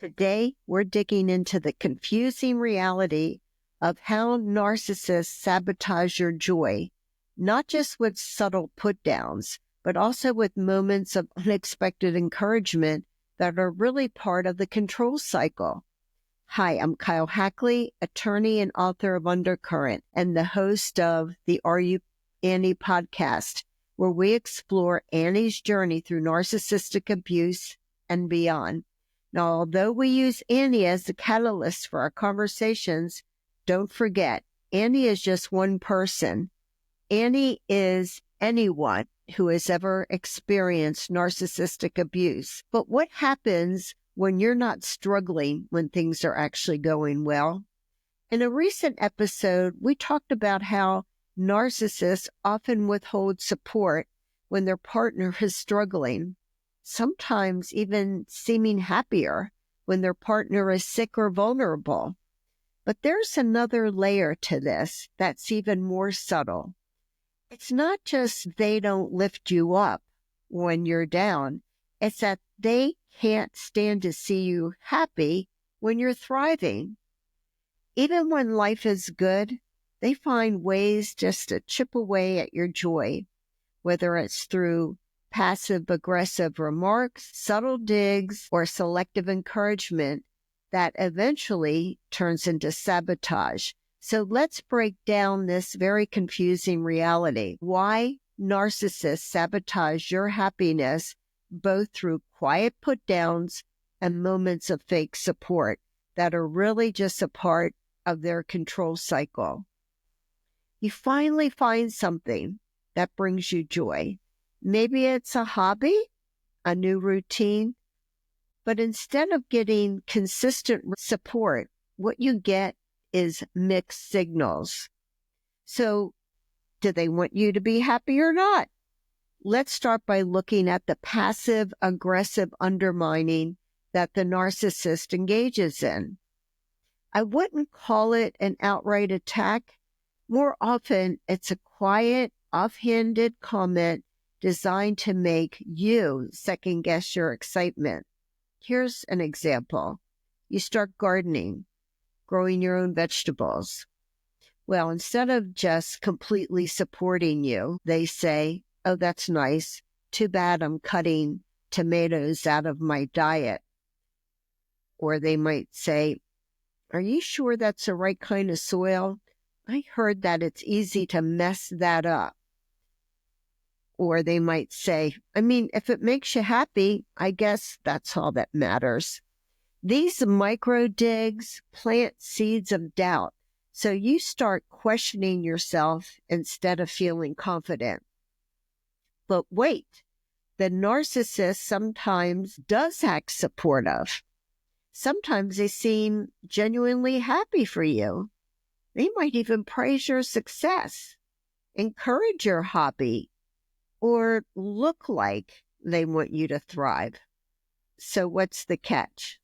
Today, we're digging into the confusing reality of how narcissists sabotage your joy, not just with subtle put-downs, but also with moments of unexpected encouragement that are really part of the control cycle. Hi, I'm Kyle Hackley, attorney and author of Undercurrent, and the host of the AreYouAnnie podcast, where we explore Annie's journey through narcissistic abuse and beyond. Now, although we use Annie as the catalyst for our conversations, don't forget, Annie is just one person. Annie is anyone who has ever experienced narcissistic abuse. But what happens when you're not struggling when things are actually going well? In a recent episode, we talked about how narcissists often withhold support when their partner is struggling, sometimes even seeming happier when their partner is sick or vulnerable. But there's another layer to this that's even more subtle. It's not just they don't lift you up when you're down. It's that they can't stand to see you happy when you're thriving. Even when life is good, they find ways just to chip away at your joy, whether it's through passive-aggressive remarks, subtle digs, or selective encouragement that eventually turns into sabotage. So let's break down this very confusing reality. Why narcissists sabotage your happiness, both through quiet put-downs and moments of fake support that are really just a part of their control cycle. You finally find something that brings you joy. Maybe it's a hobby, a new routine, but instead of getting consistent support, what you get is mixed signals. So, do they want you to be happy or not? Let's start by looking at the passive-aggressive undermining that the narcissist engages in. I wouldn't call it an outright attack. More often, it's a quiet, offhanded comment designed to make you second-guess your excitement. Here's an example. You start gardening, growing your own vegetables. Well, instead of just completely supporting you, they say, "Oh, that's nice. Too bad I'm cutting tomatoes out of my diet." Or they might say, "Are you sure that's the right kind of soil? I heard that it's easy to mess that up." Or they might say, if it makes you happy, I guess that's all that matters." These micro digs plant seeds of doubt, so you start questioning yourself instead of feeling confident. But wait, the narcissist sometimes does act supportive. Sometimes they seem genuinely happy for you. They might even praise your success, encourage your hobby, or look like they want you to thrive. So what's the catch?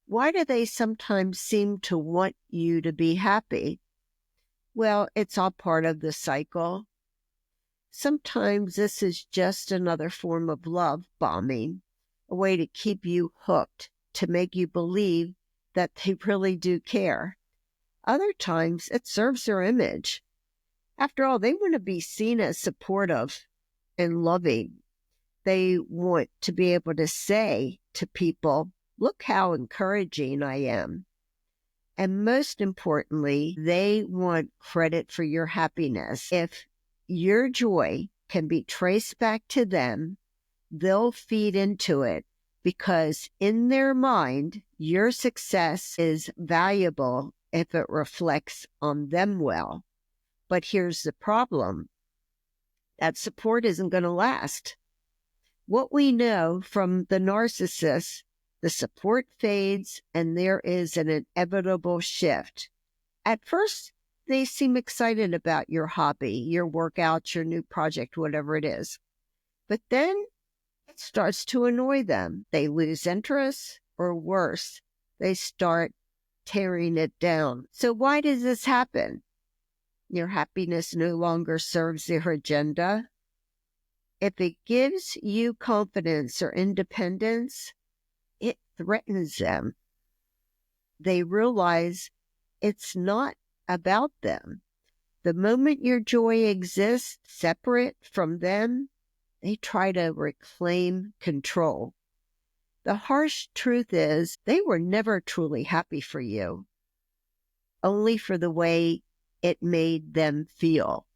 Why do they sometimes seem to want you to be happy? Well, it's all part of the cycle. Sometimes this is just another form of love bombing, a way to keep you hooked, to make you believe that they really do care. Other times, it serves their image. After all, they want to be seen as supportive and loving. They want to be able to say to people, "Look how encouraging I am." And most importantly, they want credit for your happiness. If your joy can be traced back to them, they'll feed into it because in their mind, your success is valuable if it reflects on them well. But here's the problem. That support isn't going to last. What we know from the narcissist, the support fades and there is an inevitable shift. At first, they seem excited about your hobby, your workouts, your new project, whatever it is. But then it starts to annoy them. They lose interest, or worse, they start tearing it down. So why does this happen? Your happiness no longer serves their agenda. If it gives you confidence or independence, it threatens them. They realize it's not about them. The moment your joy exists separate from them, they try to reclaim control. The harsh truth is they were never truly happy for you, only for the way it made them feel.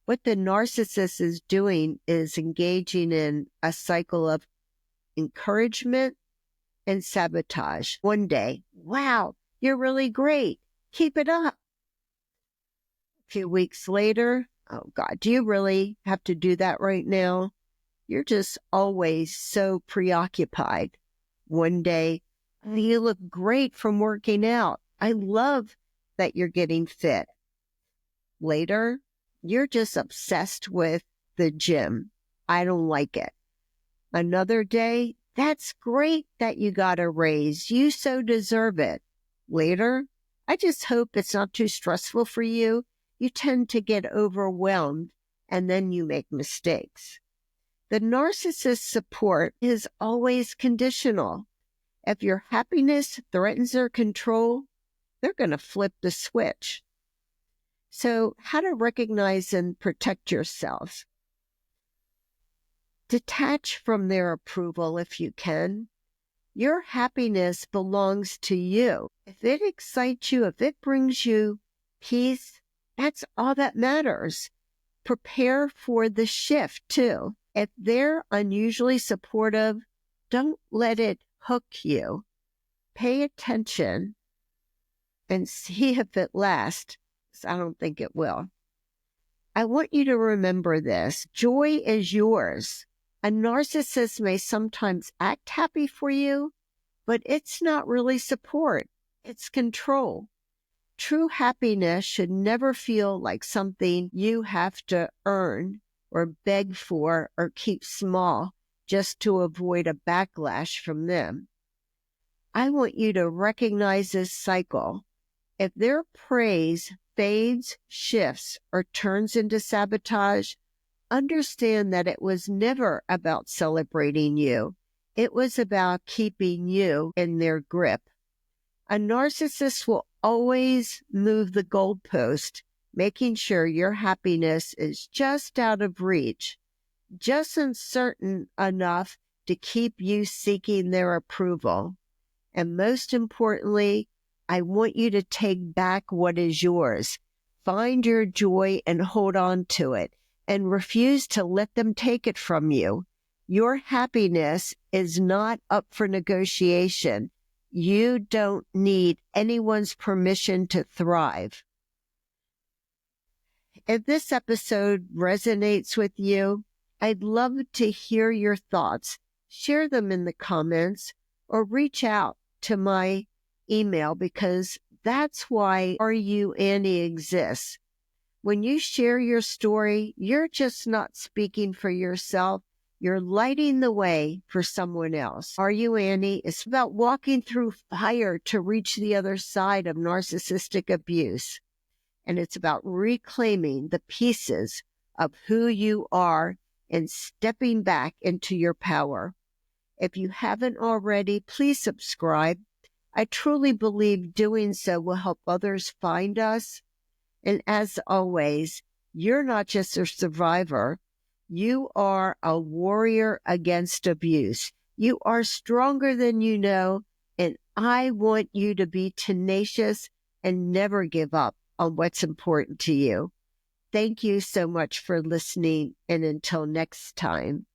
What the narcissist is doing is engaging in a cycle of encouragement and sabotage. One day, wow, you're really great. Keep it up. A few weeks later, oh God, do you really have to do that right now? You're just always so preoccupied. One day, oh, you look great from working out. I love that you're getting fit. Later, you're just obsessed with the gym. I don't like it. Another day, that's great that you got a raise. You so deserve it. Later, I just hope it's not too stressful for you. You tend to get overwhelmed and then you make mistakes. The narcissist's support is always conditional. If your happiness threatens their control, they're going to flip the switch. So, how to recognize and protect yourself? Detach from their approval if you can. Your happiness belongs to you. If it excites you, if it brings you peace, that's all that matters. Prepare for the shift too. If they're unusually supportive, don't let it hook you. Pay attention and see if it lasts. I don't think it will. I want you to remember this. Joy is yours. A narcissist may sometimes act happy for you, but it's not really support. It's control. True happiness should never feel like something you have to earn or beg for or keep small just to avoid a backlash from them. I want you to recognize this cycle. If their praise fades, shifts, or turns into sabotage, understand that it was never about celebrating you. It was about keeping you in their grip. A narcissist will always move the goalpost, making sure your happiness is just out of reach, just uncertain enough to keep you seeking their approval. And most importantly, I want you to take back what is yours. Find your joy and hold on to it, and refuse to let them take it from you. Your happiness is not up for negotiation. You don't need anyone's permission to thrive. If this episode resonates with you, I'd love to hear your thoughts. Share them in the comments or reach out to my email, because that's why AreYouAnnie exists. When you share your story, you're just not speaking for yourself. You're lighting the way for someone else. AreYouAnnie is about walking through fire to reach the other side of narcissistic abuse. And it's about reclaiming the pieces of who you are and stepping back into your power. If you haven't already, please subscribe. I truly believe doing so will help others find us. And as always, you're not just a survivor. You are a warrior against abuse. You are stronger than you know, and I want you to be tenacious and never give up on what's important to you. Thank you so much for listening, and until next time.